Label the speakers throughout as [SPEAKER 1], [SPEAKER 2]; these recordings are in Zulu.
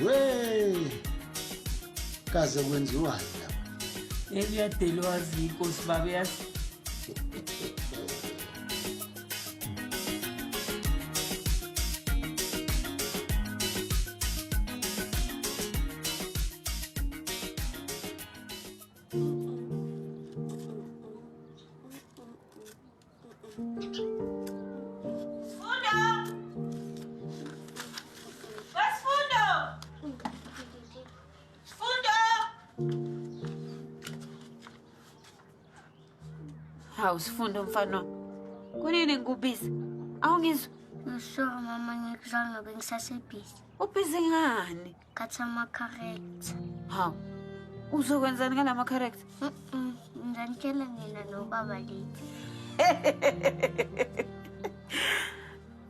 [SPEAKER 1] we kaze kwenziwani lapha?
[SPEAKER 2] Eliyadelwa zikhosi baba yazi. Awusifunda mfana. Kunini ngubhizi? Awungizwa?
[SPEAKER 3] Ngisho mama ngikuzwa ngoba ngisasebhizi.
[SPEAKER 2] Ubhizi ngani?
[SPEAKER 3] Khatha ama-correct.
[SPEAKER 2] Hawu. Uzokwenzani ngalama correct?
[SPEAKER 3] Ngizanitshela nina nobaba lithi.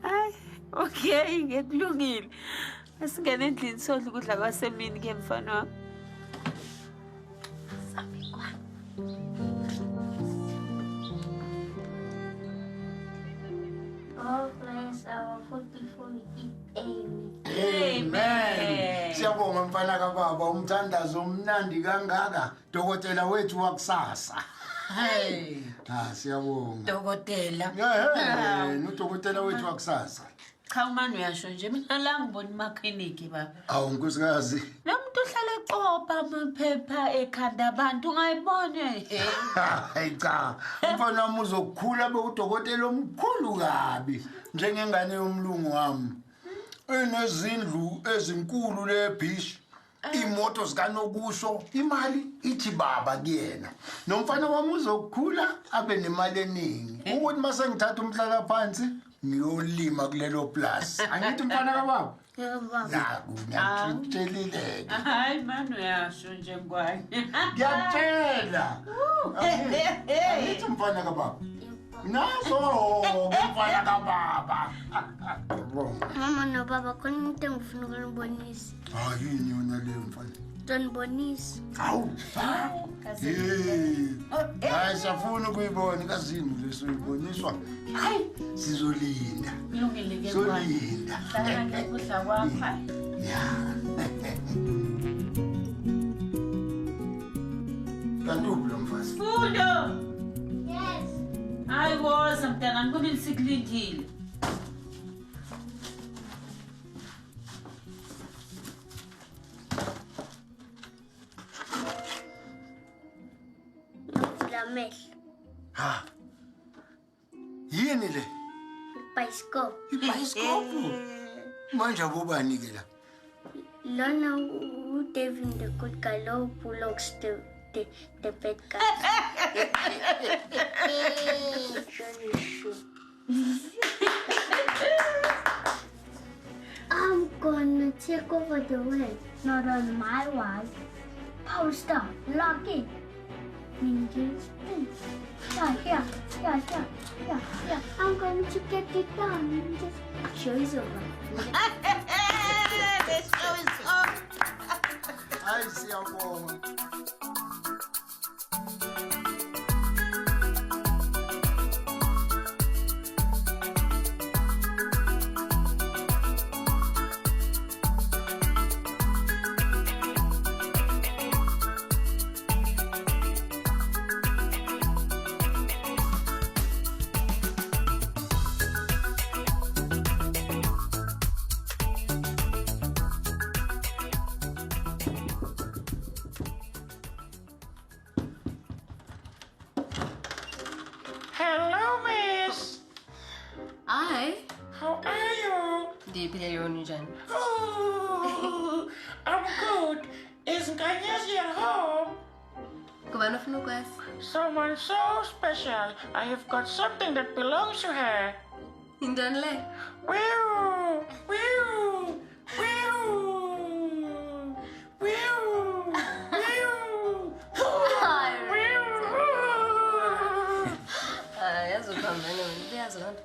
[SPEAKER 2] Ay, okay, ngekulungile. Asingene endlini sodla ukudla kwasemini ke mfana wami.
[SPEAKER 3] Oh, bless our 44 Amen.
[SPEAKER 1] Amen. Siyabonga mfana kababa, umthandazo omnandi kangaka. Dokotela wethu wakusasa.
[SPEAKER 2] Hey.
[SPEAKER 1] Siyabonga.
[SPEAKER 2] Dokotela.
[SPEAKER 1] Udokotela wethu wakusasa.
[SPEAKER 2] Cha umani uyasho nje mina la ngibona imakliniki baba.
[SPEAKER 1] Awu nkosikazi.
[SPEAKER 2] Nomuntu uhlala eqopha amaphepha ekhanda abantu ungayibone.
[SPEAKER 1] Hayi cha. Mfana wami uzokukhula bekudokotela omkhulu kabi njengengane yomlungu wami. Enezindlu ezinkulu leBhish. Imoto zikanokusho, imali ithi baba kuyena. Nomfana wami uzokukhula abe nemali eningi. Ukuthi mase ngithatha umhlala phansi ngiyolima kulelo plus. Angithi mfana kababa?
[SPEAKER 3] Yebo baba.
[SPEAKER 1] Naku ngiyakuthelile.
[SPEAKER 2] Hayi mani uyasho nje ngwane.
[SPEAKER 1] Ngiyakutshela. Angithi mfana kababa? Naso mfana kababa.
[SPEAKER 3] Mama nobaba khona into engifuna ukunibonisa.
[SPEAKER 1] Yini yona leyo mfana?
[SPEAKER 3] Donibonisa.
[SPEAKER 1] Hawu. Hayi siyafuna ukuyibona kazini leso iboniswa. Hayi sizolinda.
[SPEAKER 2] Kulungile ke
[SPEAKER 1] Solinda.
[SPEAKER 2] Hlala ngekudla kwakho.
[SPEAKER 1] Kanti lo mfazi.
[SPEAKER 2] Fundo.
[SPEAKER 3] Yes.
[SPEAKER 2] Hayi woza mntana ngibona nisikulindile.
[SPEAKER 3] Amehlo.
[SPEAKER 1] Yini le?
[SPEAKER 3] Bicycle.
[SPEAKER 1] Ibhayisikophu. Manje abobani ke la?
[SPEAKER 3] Lona uDavin the good guy, lo Bullocks the bad guy. I'm gonna take over the world, not on my watch. Power star, lock in. Ninjas, yeah. I'm going to get it done. Ninjas, show is over.
[SPEAKER 2] The show is on.
[SPEAKER 1] Hayi siyabonga.
[SPEAKER 4] Hello, miss.
[SPEAKER 5] Hi.
[SPEAKER 4] How are you?
[SPEAKER 5] Ndiphile yona njani?
[SPEAKER 4] Oh, I'm good. Is Nkanyezi at home?
[SPEAKER 5] Kubani ufuna ukwazi?
[SPEAKER 4] Someone so special. I have got something that belongs to her.
[SPEAKER 5] Yintoni le?
[SPEAKER 4] Woo! Woo! Woo! Woo!
[SPEAKER 5] Yazi ukuhamba wena, uyazi loo nto?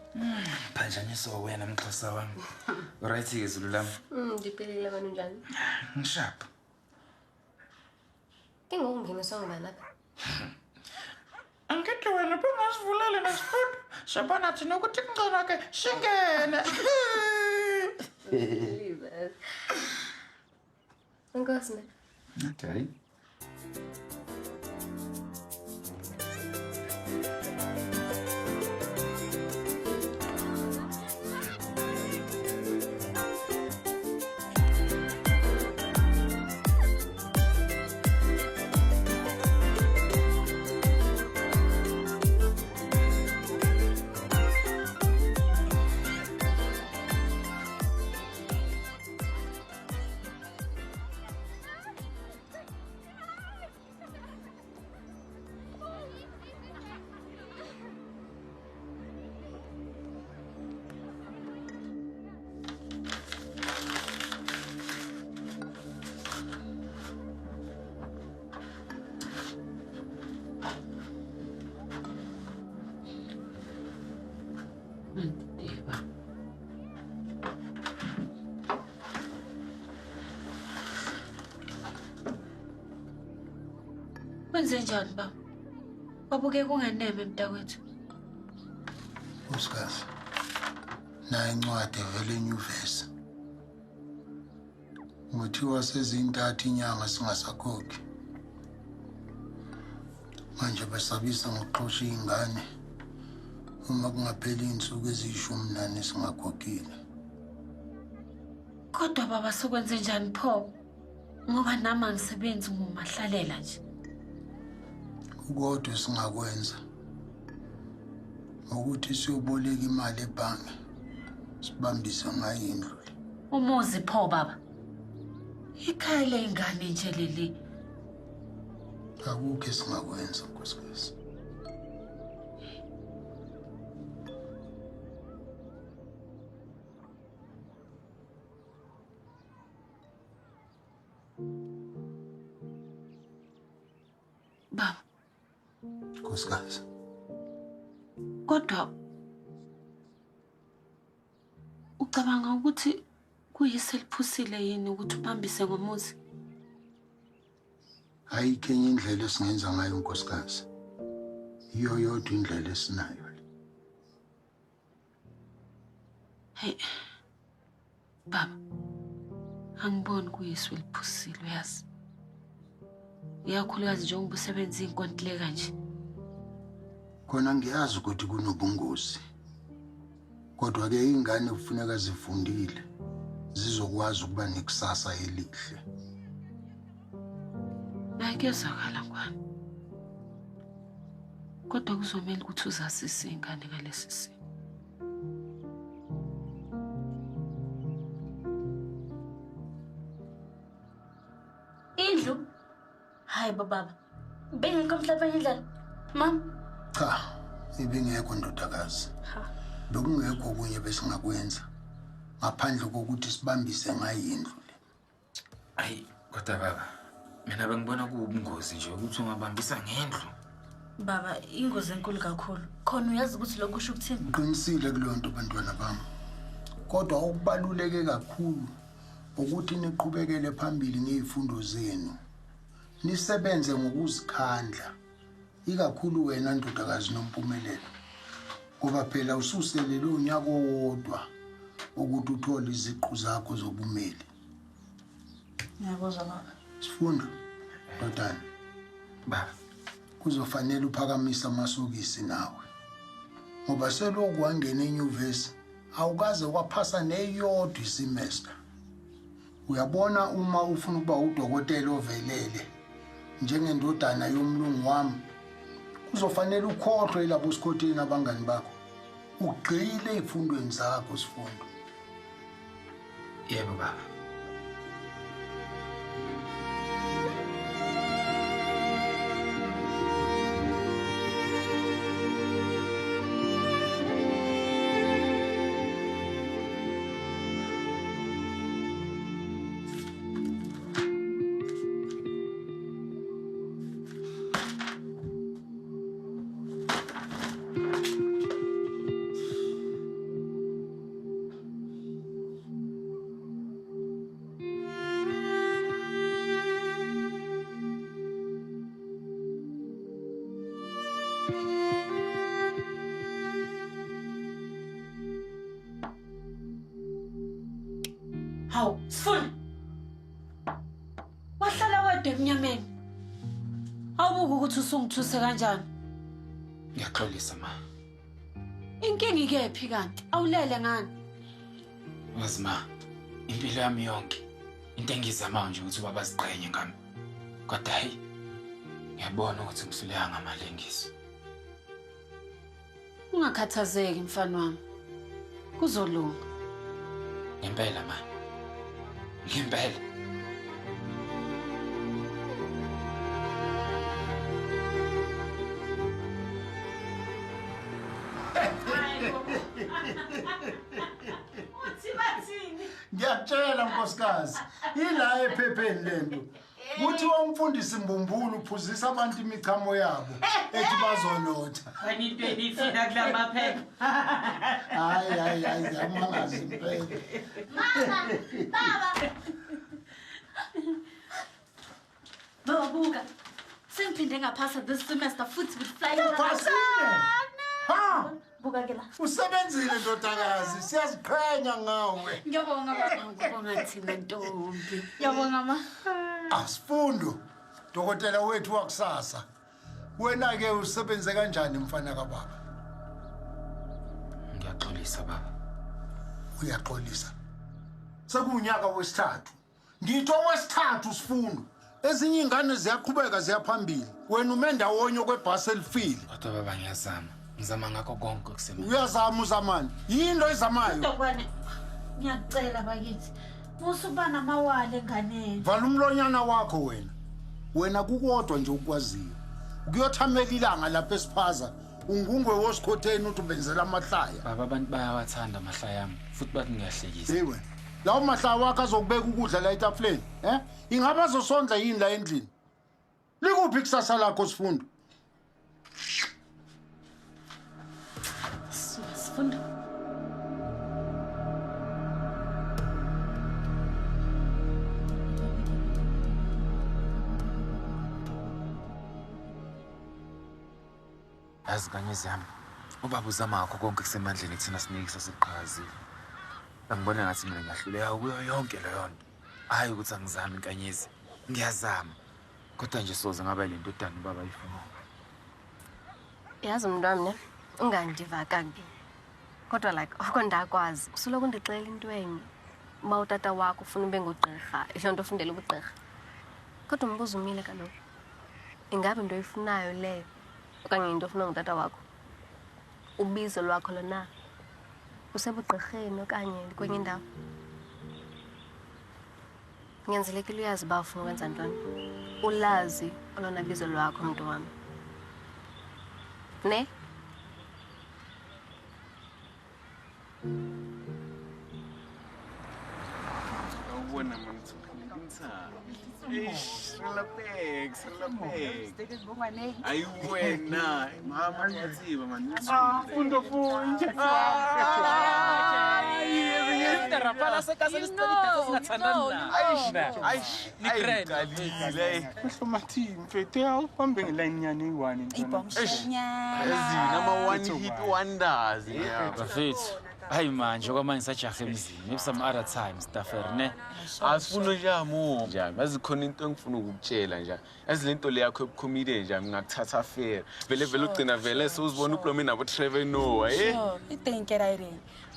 [SPEAKER 6] Phanjaniso wena mxhosa wami. Right-ke Zulu lami.
[SPEAKER 5] Ndiphilile wena njani?
[SPEAKER 6] Ngishapha.
[SPEAKER 5] Ke ngoku ungeniswa ngubani apha?
[SPEAKER 4] Angithi wena bungasivulele nesifundo. Shabana thina ukuthi kungcono ke singene.
[SPEAKER 5] Enkosi ne.
[SPEAKER 6] Okay.
[SPEAKER 2] Kwenze njani baba? Babuke kungeneme mntakwethu.
[SPEAKER 1] Uskazi. Nayi incwadi evela enyuvesi. Ngothiwa sezintathu inyanga singasakhokhi. Manje basabisa ngokuxosha ingane uma kungapheli insuku eziyishumi singakhokhile.
[SPEAKER 2] Kodwa baba sokwenze njani pho? Ngoba nami angisebenzi ngomahlalela nje.
[SPEAKER 1] Kodwa singakwenza ukuthi siyoboleka imali ebhange sibambise ngayo indlu.
[SPEAKER 2] Umuzi pho baba. Ikhaya lengane nje leli.
[SPEAKER 1] Akukho esingakwenza nkosikazi.
[SPEAKER 2] Baba,
[SPEAKER 1] Nkosikazi.
[SPEAKER 2] kodwa ucabanga ukuthi kuyise liphusile yini ukuthi ubambise ngomuzi?
[SPEAKER 1] Ayikho enye indlela esingenza ngayo nkosikazi. Iyo yodwa indlela esinayo le.
[SPEAKER 2] Hey. Baba, angiboni kuyise liphusile uyazi. Iyakhulukazi njengoba usebenza inkontileka nje.
[SPEAKER 1] Khona ngiyazi ukuthi kunobungozi. Kodwa ke ingane kufuneka zifundile zizokwazi ukuba nekusasa elihle.
[SPEAKER 2] Kuyezwakala kwani. Kodwa kuzomela ukuthi uzasise ingane ngalesi simo.
[SPEAKER 3] Indlu?
[SPEAKER 2] Hayi baba. Bengekho mhlawumbe indlela. Mama.
[SPEAKER 1] Cha, ibingekho ndodakazi. Bekungekho okunye besingakwenza ngaphandle kokuthi sibambise ngayo indlu le.
[SPEAKER 6] Ayi, kodwa baba, mina bengibona kuwubungozi nje ukuthi ungabambisa ngendlu.
[SPEAKER 2] Baba, ingozi enkulu kakhulu. Khona uyazi ukuthi lokho kusho ukuthini?
[SPEAKER 1] Uqinisile kuleyo nto bantwana bami. Kodwa okubaluleke kakhulu ukuthi niqhubekele phambili ngezifundo zenu. Nisebenze ngokuzikhandla. Ikakhulu wena ndodakazi noMpumelelo. Ngoba phela ususele lo nyaka owodwa ukuthi uthole iziqu zakho zobumeli.
[SPEAKER 2] Ngiyabuzwa baba.
[SPEAKER 1] Sifunda, ndodana.
[SPEAKER 6] Baba,
[SPEAKER 1] Kuzofanele uphakamisa amasokisi nawe. Ngoba selokhu wangena enyuvesi awukaze kwaphasa neyodwa isemester. Uyabona uma ufuna ukuba udokotela ovelele njengendodana yomlungu wami kuzofanele ukhohlwe labo usikhotheni abangani bakho. Ugqile ezifundweni zakho sifundo.
[SPEAKER 6] yebo baba.
[SPEAKER 2] Hawu, sifuna. ukuthi usungithuse kanjani?
[SPEAKER 6] Ngiyaxolisa ma.
[SPEAKER 2] Inkinga ikephi kanti? Awulele ngani?
[SPEAKER 6] Wazi ma, impilo yami yonke into engizama nje ukuthi ubaba siqhenye ngami. Kodwa hayi ngiyabona ukuthi ngisuleka ngamalengiso.
[SPEAKER 2] Ungakhathazeki mfana wami. Kuzolunga.
[SPEAKER 6] Ngempela ma. Ngempela.
[SPEAKER 1] Ngiyakutshela nkosikazi, ila ephepheni lento. Kuthi wamfundisa imbumbulu uphuzisa abantu imichamo yabo ethi bazonotha.
[SPEAKER 7] Into enifina kula maphepha.
[SPEAKER 1] Hayi, yamangazi impela.
[SPEAKER 3] Baba buka. Sengiphinde ngaphasa this semester futhi with flying.
[SPEAKER 1] Phasile. Ha!
[SPEAKER 3] Buka ke la.
[SPEAKER 1] Usebenzile ndodakazi, siyaziqhenya ngawe.
[SPEAKER 3] Ngiyabonga baba.
[SPEAKER 2] Ngibonga thina ntombi.
[SPEAKER 3] Ngiyabonga ma.
[SPEAKER 1] Asifundo. Dokotela wethu wakusasa. Wena ke usebenze kanjani mfana kababa?
[SPEAKER 6] Ngiyaxolisa baba.
[SPEAKER 1] Uyaxolisa. Sekunyaka wesithathu. Ngitho wesithathu sifundo. Ezinye ingane ziyaqhubeka ziyaphambili. Wena ume ndawonye kwebhasi elifile.
[SPEAKER 6] Kodwa baba ngiyazama. Ngizama ngakho konke okusemandleni.
[SPEAKER 1] Uyazama uzamani. Yinto ezamayo.
[SPEAKER 2] Dokwane. Ngiyacela bakithi. Musuba namawale enganeni.
[SPEAKER 1] Vala umlonyana wakho wena. Wena kukodwa nje ukwaziyo. Ukuyothamela ilanga lapha esiphaza. Ungungwe wosikhotheni uthi ubenzela amahlaya.
[SPEAKER 6] Baba abantu bayawathanda amahlaya ami futhi bathi ngiyahlekisa.
[SPEAKER 1] Hey wena. Lawo mahlaya wakho azokubeka ukudla la etafuleni, Ingaba azosondla yini la endlini? Likuphi kusasa lakho sifundo?
[SPEAKER 2] Sifundo.
[SPEAKER 6] Azikanyezi yami. Ubaba uzama ngakho konke kusemandleni kuthina sinike sasiqhakazile. Angibona ngathi mina ngiyahluleka kuyo yonke leyo nto. Hayi ukuthi angizami inkanyezi. Ngiyazama. Kodwa nje soze ngaba le ndodana ubaba ayifuna.
[SPEAKER 5] Yazi umntwana mina ungandiva kabi. Kodwa like akho ndakwazi. Kusuloku ndixela into enye. Uma utata wakho ufuna ube ngugqirha, isho nto ufundela ubugqirha. Kodwa umbuzo umile kaloku. Ingabe into oyifunayo leyo okanye into ofuna ngutata wakho? Ubizo lwakho lona usebugqirheni okanye kwenye indawo? Nyanzelekile uyazi uba ufuna ukwenza ntoni. Ulazi olona bizo lwakho mntu wami. Ne?
[SPEAKER 8] Awubona manje ukhulisa. Relax. Ayiwena, mama ngiyaziba manje. Fundo.
[SPEAKER 7] Rapala se casa lisitolita singathandana.
[SPEAKER 8] Nikrele.
[SPEAKER 9] Mhlomathi mfethu awuhambe ngeline yani eyi-1
[SPEAKER 8] Ezina ama-one hit wonders.
[SPEAKER 6] Bafethu. Hayi manje okwamanje sajahe emzini. Maybe some other time staffer ne.
[SPEAKER 8] Asifuna njamo njani. Yazi khona into engifuna ukukutshela nje. Yazi lento le yakho ebucomedy nje ngingakuthatha fair. Vele ugcina vele sewuzibona uPlome nabo Trevor Noah,
[SPEAKER 10] You think it right.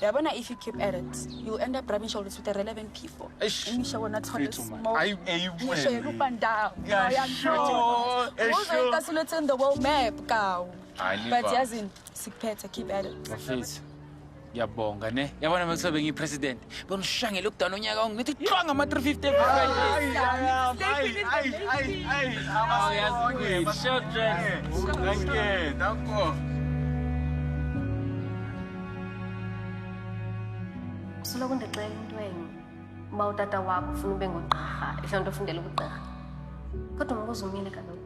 [SPEAKER 10] Yabona if you keep at it, you'll end up rubbing shoulders with the relevant people. Ngisho wona thola smoke. Ngisho yena down.
[SPEAKER 8] Sure.
[SPEAKER 10] Uzoyikasuletse in the world map kawu. But
[SPEAKER 8] But
[SPEAKER 10] yazi sikuphethe keep at it.
[SPEAKER 6] Bafethu. Ngiyabonga ne. Yabona mase bengi president. Bongishange lockdown onyaka ongithi qhwanga ama 350 every Friday.
[SPEAKER 8] Ay. Danko.
[SPEAKER 5] Kusuloku ndixela into enye. Uma utata wakho ufuna ube ngugqirha, isho nto ufundela ubugqirha. Kodwa umbuzo umile kaloku.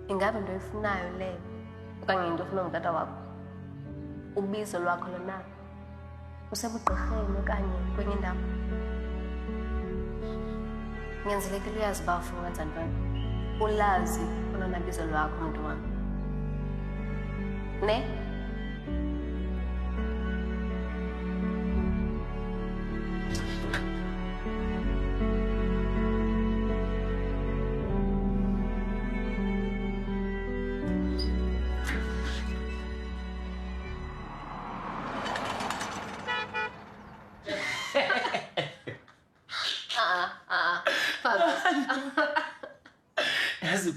[SPEAKER 5] Ingabe into oyifunayo leyo okanye into ofuna ngutata wakho? Ubizo lwakho lona usebugqirheni okanye kwenye indawo? Nyanzelekile uyazi uba ufuna ukwenza ntoni. Ulazi olona bizo lwakho mntu wami. Ne?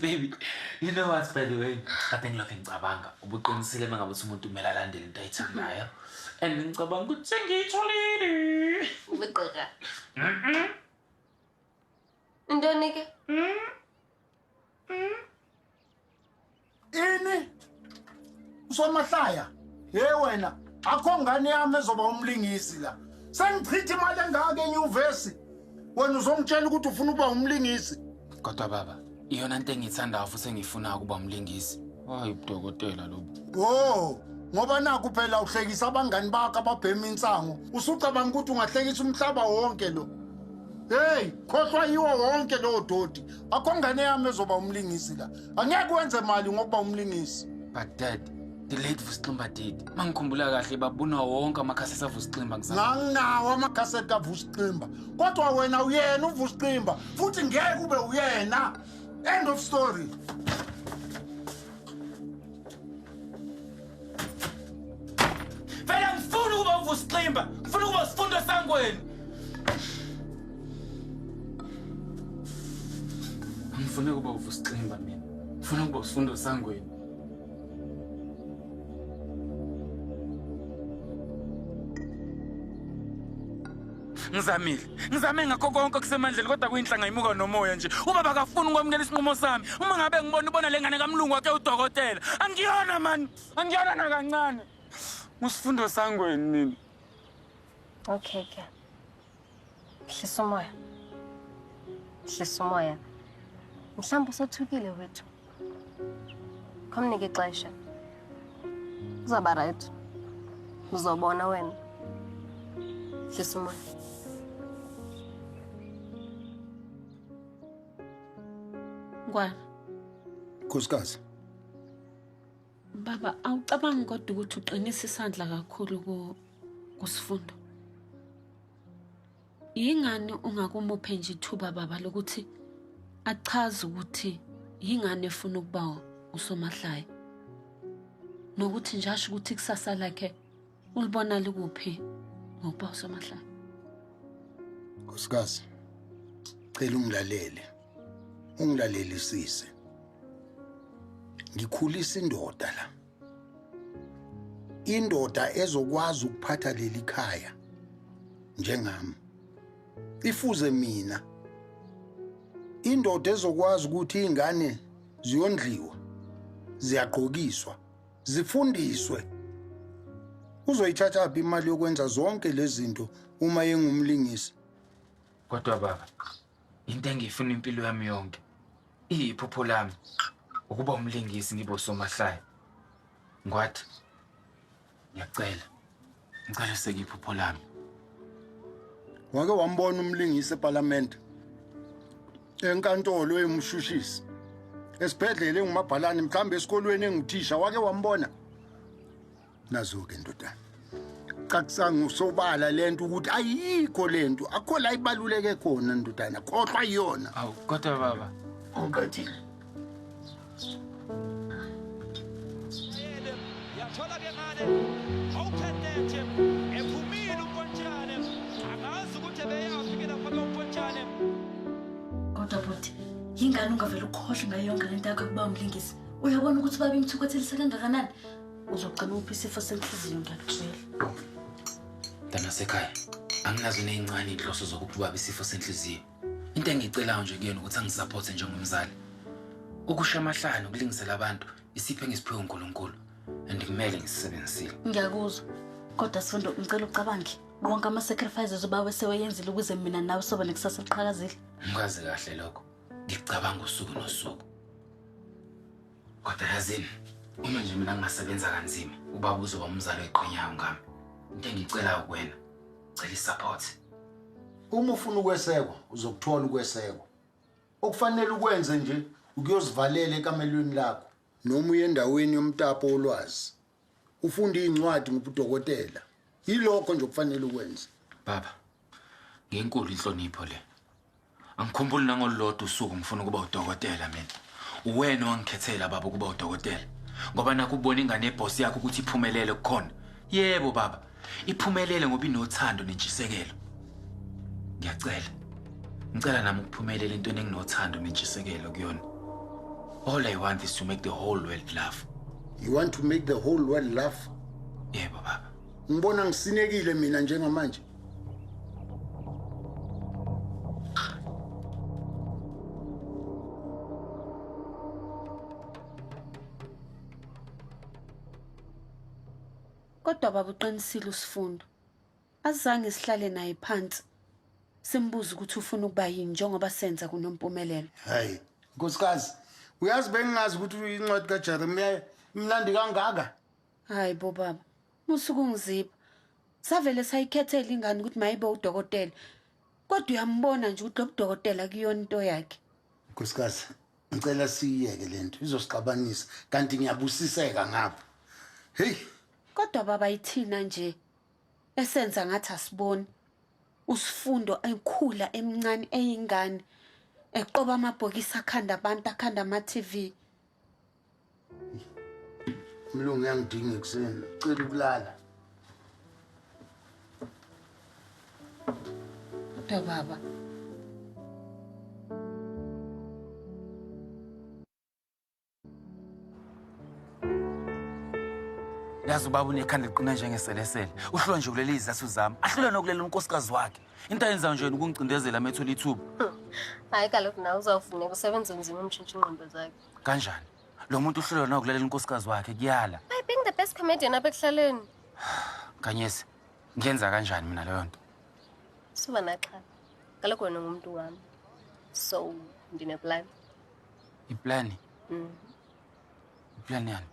[SPEAKER 6] baby. You know what, by the way? Kade ngilokho ngicabanga ubuqinisile mangabe umuntu kumele alandele into ayithandayo. And ngicabanga ukuthi sengiyitholile.
[SPEAKER 5] Ubugqira. Ntoni ke?
[SPEAKER 1] Ini? Usomahlaya. Hey wena, akho ngane yami ezoba umlingisi la. Sengichitha imali engaka enyuvesi. Wena uzongitshela ukuthi ufuna ukuba umlingisi.
[SPEAKER 6] Kodwa baba, iyona into engiyithandayo futhi engifuna ukuba umlingisi. Hayi udokotela lo.
[SPEAKER 1] Oh, ngoba naku phela uhlekisa abangani bakho ababhema insango. Usucabanga ukuthi ungahlekisa umhlaba wonke lo. Hey, khohlwa yiwo wonke lo dodi. Akho ngane yami ezoba umlingisi la. Angeke wenze imali ngokuba umlingisi.
[SPEAKER 6] But dad, the late Vusiqimba did. Mangikhumbula kahle babuna wonke amakhaseti aVusiqimba ngizama.
[SPEAKER 1] Nganawo amakhaseti kaVusiqimba. Kodwa wena uyena uVusiqimba, futhi ngeke ube uyena. End of story.
[SPEAKER 6] Vele ngifuna ukuba uVusiqimba, ngifuna ukuba Sifundo Sangweni. Ngifuna ukuba uVusiqimba mina. Ngifuna ukuba Sifundo Sangweni. Ngizame ngakho konke kusemandleni kodwa kuyinhlanga imuka nomoya nje. Ubaba akafuni ukwamukela isinqumo sami. Uma ngabe ngibona le ngane kaMlungu wakhe udokotela. Angiyona man. Angiyona nakancane. Ngisifundo Sangweni mina.
[SPEAKER 5] Okay ke. Hlisa umoya. Hlisa umoya. Mhlawumbe usothukile wethu. Khomnike ixesha. Uzaba right. Uzobona wena. Hlisa umoya.
[SPEAKER 2] Ngwana.
[SPEAKER 1] Nkosikazi.
[SPEAKER 2] Baba, awucabangi kodwa ukuthi uqinisa isandla kakhulu kuSifundo. Yingane ungakumuphe nje ithuba baba lokuthi achaze ukuthi yingane efuna ukuba uSomahlaya. Nokuthi nje asho ukuthi kusasa lakhe ulibona likuphi ngokuba uSomahlaya.
[SPEAKER 1] Nkosikazi. Cela ungilalele. Ungilalelisise. Ngikhulisa indoda la. Indoda ezokwazi ukuphatha leli khaya njengami. Ifuze mina. Indoda ezokwazi ukuthi izingane ziyondliwa, ziyaqhokiswa, zifundiswe. Uzoyithatha phi imali yokwenza zonke lezi zinto uma engumlingisi?
[SPEAKER 6] Kodwa baba, into engifuna impilo yami yonke. Iphupho lami ukuba umlingisi ngibe uSomahlaya. Ngwathi ngicela sekiphupho lami.
[SPEAKER 1] Wake wambona umlingisi eParliament. Enkantolo emshushisi. Esibhedlela engumabhalani mhlambe esikolweni enguthisha wake wambona. Nazo-ke ndodana. Cacisanga usobala lento ukuthi ayikho lento akho la ibaluleke khona ndodana kodwa iyona.
[SPEAKER 6] Awu kodwa baba.
[SPEAKER 1] Ungathi
[SPEAKER 11] yathola ke ngane awuphethe ephumile uMpontshane angazi ukuthi beyafikela phakathi uMpontshane.
[SPEAKER 10] Kodwa bhuti, yingane ungavela ukhohle ngayo yonke lento yakho kuba umlingisi. Uyabona ukuthi babe imthukothelisa kangakanani? Uzogcina uphi isifo senhliziyo ngiyakutshela.
[SPEAKER 6] Dana sekhaya, anginazo nezincane inhloso zokuthi ubaba isifo senhliziyo. Into engicelayo nje kuyena ukuthi angisupport njengomzali. Ukusha amahlanu ukulingisela abantu isiphe ngisiphiwe uNkulunkulu and kumele ngisebenzisile.
[SPEAKER 10] Ngiyakuzwa. Kodwa Sifundo ngicela ucabange bonke ama-sacrifices ubawe sewayenzile ukuze mina nawe soba nekusasa eliqhakazile.
[SPEAKER 6] Ngikwazi kahle lokho. Ngicabanga usuku nosuku. Kodwa yazini, uma nje mina ngingasebenza kanzima, ubaba uzoba umzali oyiqinyayo ngami. Into engicelayo kuwena, cela isupport.
[SPEAKER 1] uma ufuna ukwesekwa uzokuthola ukwesekwa. Okufanele ukwenze nje ukuyozivalela ekamelweni lakho noma uye endaweni yomtapo olwazi. Ufunda izincwadi ngobudokotela. Yilokho nje okufanele ukwenze.
[SPEAKER 6] Baba, ngenkulu inhlonipho le. Angikhumbuli nangolodwa usuku ngifuna ukuba udokotela mina. Uwena wangikhethela baba ukuba udokotela. Ngoba nakubona ingane eboss yakho ukuthi iphumelele kukhona. Yebo baba, iphumelele ngoba inothando nentshisekelo. Ngiyacela. Ngicela nami ukuphumelela into enginothando nentshisekelo kuyona. All I want is to make the whole world laugh.
[SPEAKER 1] You want to make the whole world laugh?
[SPEAKER 6] Yebo baba.
[SPEAKER 1] Ngibona ngisinekile mina njengamanje.
[SPEAKER 2] Kodwa baba uqinisile uSifundo. Azange sihlale naye phansi. Simbuza ukuthi ufuna ukuba yini njengoba senza kunompumelelo.
[SPEAKER 1] Hayi, nkosikazi, uyazi bengingazi ukuthi incwadi kaJeremiah imnandi kangaka.
[SPEAKER 2] Hayi bo baba, musuku ngizipha. Savele sayikhethela ingane ukuthi mayibe udokotela. Kodwa uyambona nje ukuthi lobudokotela kuyona into yakhe.
[SPEAKER 1] Nkosikazi, ngicela siyeke lento, izosixabanisa kanti ngiyabusiseka ngapha. Hey,
[SPEAKER 2] Kodwa baba ithina nje esenza ngathi asiboni. Usifundo ekhula emncane eyingane eqoba amabhokisi akhanda abantu akhanda ama-TV.
[SPEAKER 1] Mlungu uyangidinga ekuseni, cela ukulala.
[SPEAKER 2] Kodwa baba
[SPEAKER 6] Yazi ubaba unekhanda liqina njengeselesele. Uhlolo nje kuleli izathu zami. Ahlule nokulela unkosikazi wakhe. Into ayenza nje ukungicindezela methola ithuba.
[SPEAKER 5] Hayi kaloku nawe uzawufuneka usebenze nzima umtshintsha ingqondo zakhe.
[SPEAKER 6] Kanjani? Lo muntu uhlolo nokulela unkosikazi wakhe kuyala.
[SPEAKER 5] By being the best comedian apha ekuhlaleni.
[SPEAKER 6] Kanyesi, ngenza kanjani mina leyo nto?
[SPEAKER 5] Suba naxhala. Kaloku wena ngumuntu wami. So, ndineplan.
[SPEAKER 6] Iplani? Iplani yani?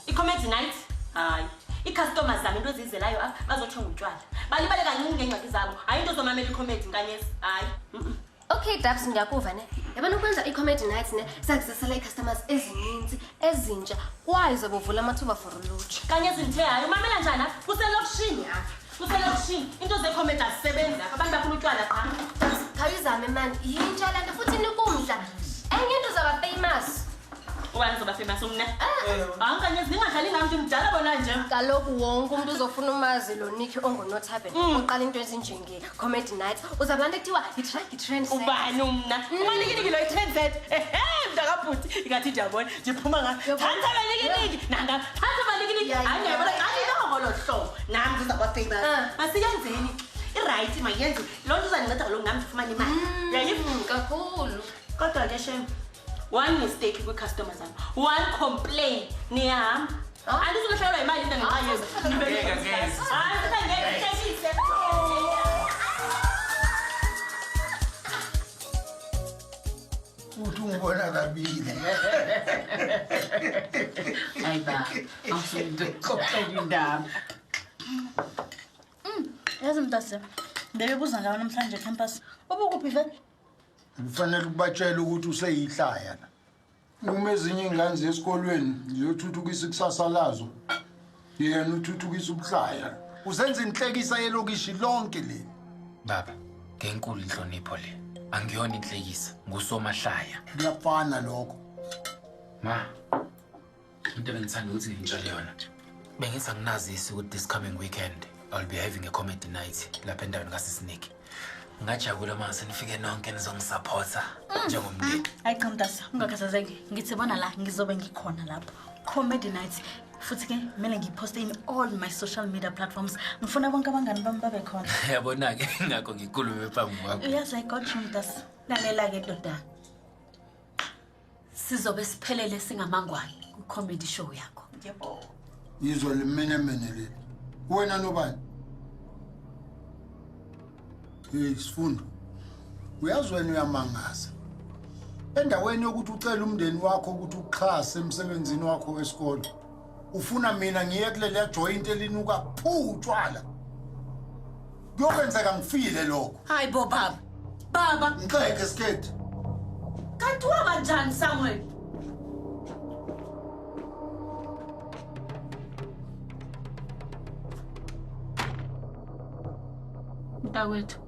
[SPEAKER 10] I-comedy night? Hayi. I-customers zami into ezizelayo apha bazothenga utshwala. Balibale kancinci ngeencwadi zabo. Hayi into zomamela i-comedy nkanyesi. Hayi.
[SPEAKER 5] Okay, Dabs, ndiyakuva ne. Yabona ukwenza i-comedy nights ne sakuzisela i-customers ezininzi, ezintsha, kwaye zobuvula amathuba for ulutsha.
[SPEAKER 10] Kanyezi ndithe hayi umamela njani apha? Kuselokishini apha. Kuselokishini. Into ze-comedy azisebenzi apha. Abantu bafuna utshwala qha.
[SPEAKER 5] Dabs, khawuzame man. Yintsha le nto futhi nikumdla. Enye into uzaba famous.
[SPEAKER 10] Ubani uzoba famous umna? Kanyezi ningadlali ngam nje mdala bona nje.
[SPEAKER 5] Kaloku wonke umuntu uzofuna umazi lo Nikki onguNothaben. Uqala into ezinjenge-comedy nights. Uzaba nto ekuthiwa yi-trend set.
[SPEAKER 10] Ubani umna? Ubanikiniki lo yi-trend set. Mntakabhuti ingathi ndiyabona ndiphuma thatha abanikiniki nanga thatha abanikiniki. Hayi ndiyabona kanti ngolo hlobo nam ndizawuba famous. Masiyenzeni irayithi mayenze loo nto uzandinceda kaloku nam ndifumane imali. Uyayiva
[SPEAKER 5] kakhulu.
[SPEAKER 10] Kodwa ke shem one mistake kwi-customers zami, one complaint niyahamba. Andizohlawulwa imali into ngenxa
[SPEAKER 1] Uthi ungibona kabili.
[SPEAKER 7] Hayi ba, awusindixoxela indaba.
[SPEAKER 10] yazi mntase ndebebuza ngawo namhlanje campus ubukuphi vele
[SPEAKER 1] Kufanele ukubatshela ukuthi useyihlaya la. Uma ezinye ingane zesikolweni ziyothuthukisa ikusasa lazo. Yena uthuthukisa ubuhlaya. Uzenza inhlekisa yelokishi lonke le.
[SPEAKER 6] Baba, ngenkulu inhlonipho le. Angiyona inhlekisa, ngusomahlaya.
[SPEAKER 1] Kuyafana lokho.
[SPEAKER 6] Ma, into bengithanda ukuthi ngitshele yona. Bengithi anginazisi ukuthi this coming weekend I'll be having a comedy night lapha endaweni kaSisiniki. Ngajabula mase nifike nonke nizongisupporta njengomndeni.
[SPEAKER 10] hayi cha mntase ungakhathazeki ngithi bona la ngizobe ngikhona lapho comedy night futhi ke kumele ngiposte in all my social media platforms ngifuna bonke abangani bami babe khona.
[SPEAKER 6] Yabona ke ngakho ngikhulume phambi kwakho.
[SPEAKER 10] Yes, I got you mntase lalela ke doda sizobe siphelele singamangwane ku-comedy show yakho. Yebo.
[SPEAKER 1] Yizwa lemenemene le. Wena nobani? Sifundo. Uyazi wena uyamangaza. Endaweni yokuthi ucela umndeni wakho ukuthi uxhase emsebenzini wakho wesikolo. Ufuna mina ngiye kuleli joint elinuka phutshwala. Kuyokwenzeka ngifile lokho.
[SPEAKER 10] Hayi bo baba. Baba,
[SPEAKER 1] ngixeke skate.
[SPEAKER 10] Kanti waba njani Samuel?
[SPEAKER 2] Mntakwethu.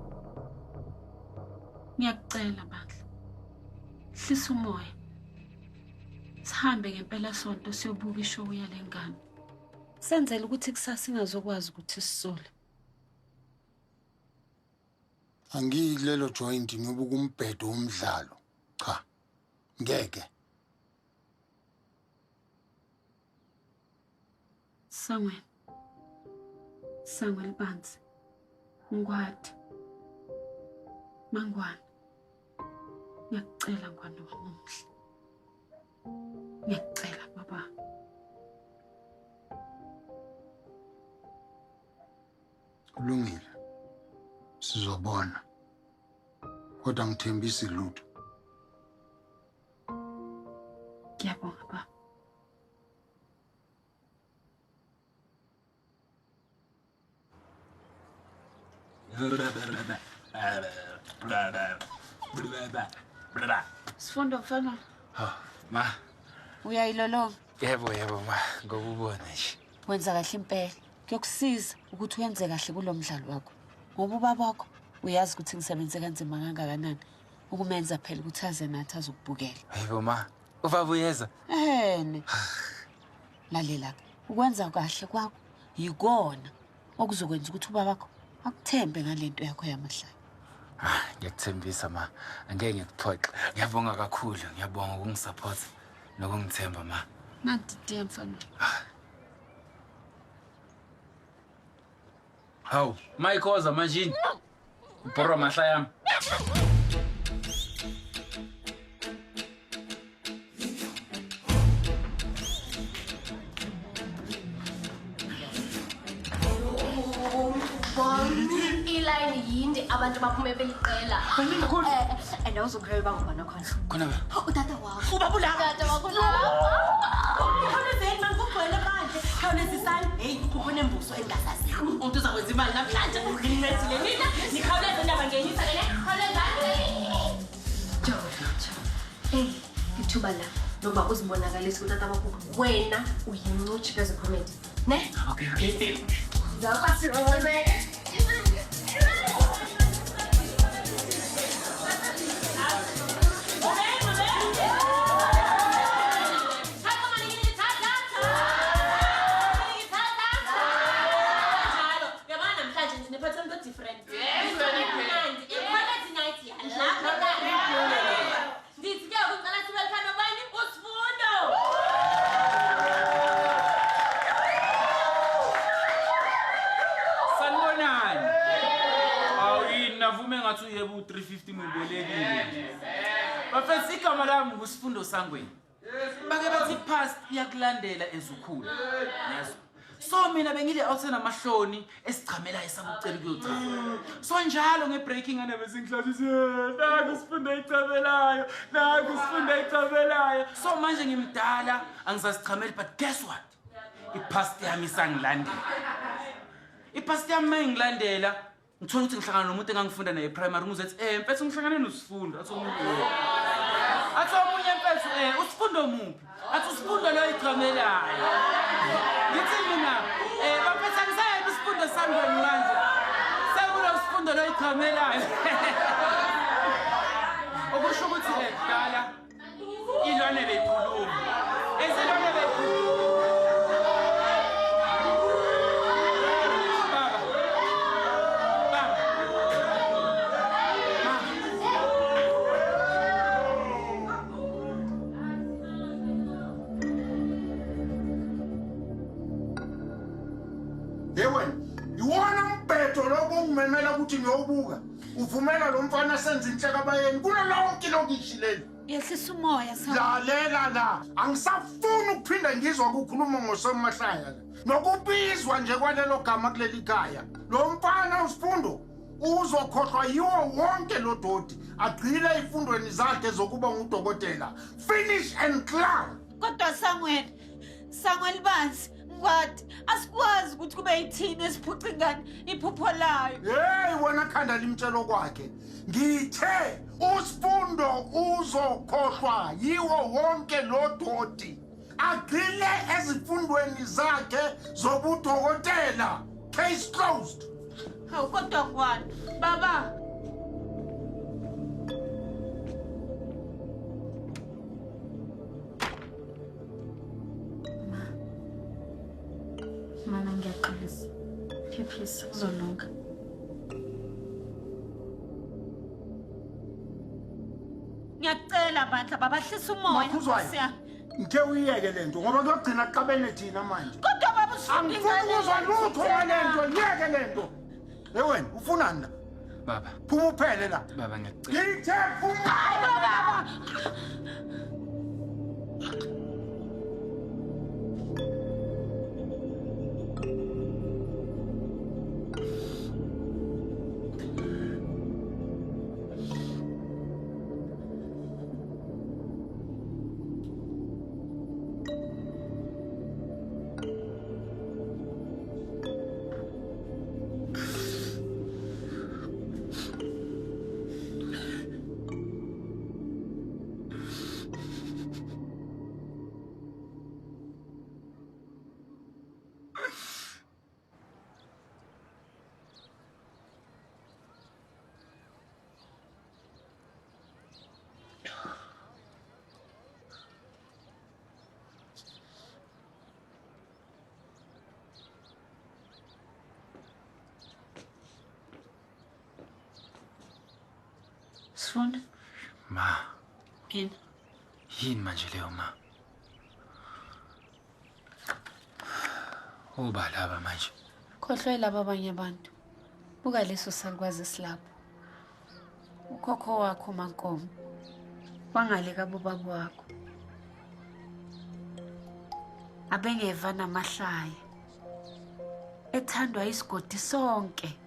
[SPEAKER 2] Ngiyakucela bandla. Hlisa umoya. Sihambe ngempela sonto siyobuka ishow yalengane. Senzele ukuthi kusasa singazokwazi ukuthi sisole.
[SPEAKER 1] Angiyi kulelo joint ngiyobuka umbhedo womdlalo. Cha. ngeke.
[SPEAKER 2] Sangweni Bansi. Ngwadi. Mangwane. Ngiyacela ngwane wami omuhle. Ngiyacela baba.
[SPEAKER 1] Kulungile. Sizobona. Kodwa ngithembisi lutho.
[SPEAKER 2] Ngiyabonga baba. Sifundo mfana.
[SPEAKER 6] Ma.
[SPEAKER 2] Uyayilolonga.
[SPEAKER 6] Yebo ma, ngokubona nje.
[SPEAKER 2] Wenza kahle impela. Kuyokusiza ukuthi uyenze kahle kulomdlalo wakho. Ngoba ubaba wakho uyazi ukuthi ngisebenze kanzima kangakanani ukumenza phela ukuthi aze nathi azokubukela.
[SPEAKER 6] Hayibo ma, ubaba uyeza.
[SPEAKER 2] Ehene. Lalela ke. Ukwenza kahle kwakho yikona okuzokwenza ukuthi ubaba wakho akuthembe ngalento yakho yamahlaya.
[SPEAKER 6] Ngiyakuthembisa ma, angeke ngikuphoxe. Ngiyabonga kakhulu, ngiyabonga ukungisupport nokungithemba ma.
[SPEAKER 2] Nanti mfana.
[SPEAKER 6] Hawu, mayikhoza manje. Ubhorwa mahla yami.
[SPEAKER 5] Iline yinde abantu baphume beliqela. And awuzokholela bangubana khona.
[SPEAKER 6] Khona ba?
[SPEAKER 5] Utata wakho.
[SPEAKER 10] Ubaba ulapha.
[SPEAKER 5] Utata wakho lapha.
[SPEAKER 10] Khawulezeni mangikugcwele manje. Khawulezisani. Hey, kunembuso engasaziyo. Umuntu uzakwenza imali namhlanje. Nginethile nina. Nikhawuleze ndaba ngenisa le. Khawulezani.
[SPEAKER 5] Hey, ithuba la. Noma uzibonakalisa utata wakho wena uyincuthi kwezikhomedi. Ne?
[SPEAKER 6] Okay.
[SPEAKER 5] Zakwasirone.
[SPEAKER 6] Ngathi uyebo u350 ngibolekile. Bafethu igama lami nguSifundo Sangweni. Bake bathi past iyakulandela ezukhula. Yazo. So mina bengile outside namahloni esichamela esakucela kuyochama. So njalo ngebreaking ane bese ngihlabise. Naku Sifundo ichamelayo. Naku Sifundo ichamelayo. So manje ngimdala angisasichameli but guess what? Ipast yami isangilandela. Ipast yami mayingilandela ngithola ukuthi ngihlangana nomuntu engangifunda naye primary ngizothi mfethu ngihlangane noSifundo athi omunye mfethu uSifundo muphi athi uSifundo lo ichamelayo ngithi mina bafethu angisayebi uSifundo Sangweni manje sekulo uSifundo lo ichamelayo okusho ukuthi kudala ilwane beyikhuluma ezilwane beyikhuluma.
[SPEAKER 1] Memela ukuthi ngiyobuka uvumela lo mfana senze inhlaka bayeni kulo lonke lokishi leli.
[SPEAKER 2] Yehlisa umoya
[SPEAKER 1] lalela la angisafuni ukuphinda ngizwa ukukhuluma ngosomahlaya nokubizwa nje kwalelo gama kuleli khaya. Lo mfana uSifundo uzokhohlwa yiwo wonke lo dodi agcile ifundweni zakhe zokuba ngudokotela. Finish and clear.
[SPEAKER 2] Kodwa Sangweni Bansi Ngwadi asikwazi ukuthi kube yithini esiphuca ingane iphupho layo.
[SPEAKER 1] Hey wena khanda limtshelo kwakhe. Ngithe uSifundo uzokhohlwa yiwo wonke lo dodi agcile ezifundweni zakhe zobudokotela. Case closed.
[SPEAKER 2] Hawu kodwa Ngwadi baba Mana ngiyaxolisa. Phephisa kuzolunga. Ngiyacela
[SPEAKER 10] Ngiyacela bandla babahlisa umoya.
[SPEAKER 1] Makhuzwayo. Ngithe uyiyeke lento ngoba kuyogcina kuqabene thina manje.
[SPEAKER 10] Kodwa baba usifuna
[SPEAKER 1] Angifuni ukuzwa lutho ngalento, yeke lento. Wena ufunani la?
[SPEAKER 6] Baba.
[SPEAKER 1] Phuma uphele la.
[SPEAKER 6] Baba ngiyacela.
[SPEAKER 1] Ngithe phuma.
[SPEAKER 2] Sifunda.
[SPEAKER 6] Ma.
[SPEAKER 2] Yini?
[SPEAKER 6] Yini manje leyo ma? Uba laba manje.
[SPEAKER 2] Khohlwe laba abanye abantu. Buka leso salikwazi silapho. Ukhokho wakho Mankomo. Wangale kabobaba wakho. Abengeva namahlaya. Ethandwa isigodi sonke.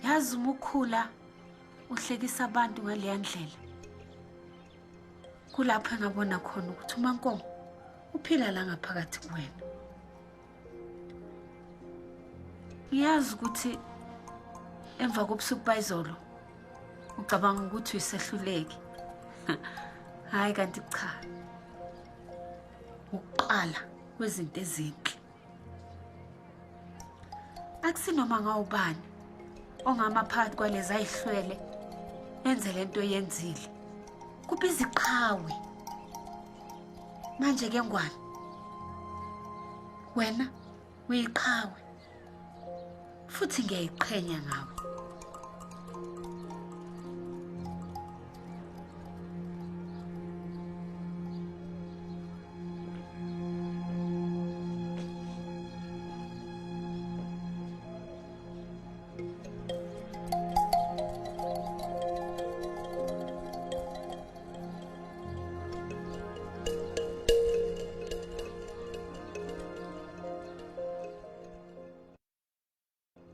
[SPEAKER 2] Yazi umukhula uhlekisa abantu ngale ndlela. Kulapho engabona khona ukuthi uMankomo uphila la ngaphakathi kuwena. Ngiyazi ukuthi emva kobusuku bayizolo ucabanga ukuthi uyisehluleki. Hayi kanti cha. Uqala kwezinto ezinhle. Akusinoma ngawubani ongama phakathi kwalezi ayihlwele enze lento yenzile. Kubiza iqhawe. Manje ke ngwane. Wena uyiqhawe. Futhi ngiyayiqhenya ngawe.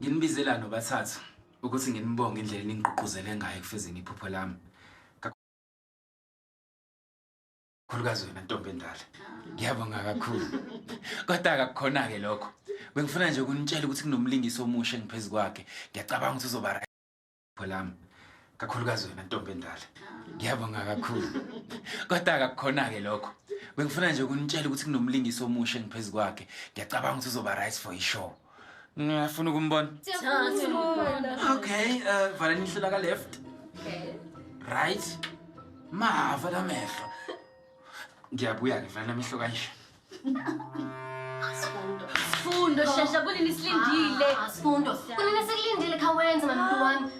[SPEAKER 6] Nginibizela nobathathu ukuthi nginibonge indlela eningigqugquzele ngayo ekufezeni iphupho lami. Kakhulukazi wena ntombi endala. Ngiyabonga kakhulu. Kodwa akakukhona ke lokho. Bengifuna nje ukunitshela ukuthi kunomlingisi omusha engiphezulu kwakhe. Ngiyacabanga ukuthi uzoba right iphupho lami. Kakhulukazi wena ntombi endala. Ngiyabonga kakhulu. Kodwa akakukhona ke lokho. Bengifuna nje ukunitshela ukuthi kunomlingisi omusha engiphezulu kwakhe. Ngiyacabanga ukuthi uzoba right for ishow. Ngiyafuna ukumbona. Okay, valani ihlo ka left. Okay. Right. Vala amehlo. Ngiyabuya ke valani amehlo kanje.
[SPEAKER 5] Sifundo shesha kunini silindile. Sifundo. Kunini sikulindile khawenza mama wami.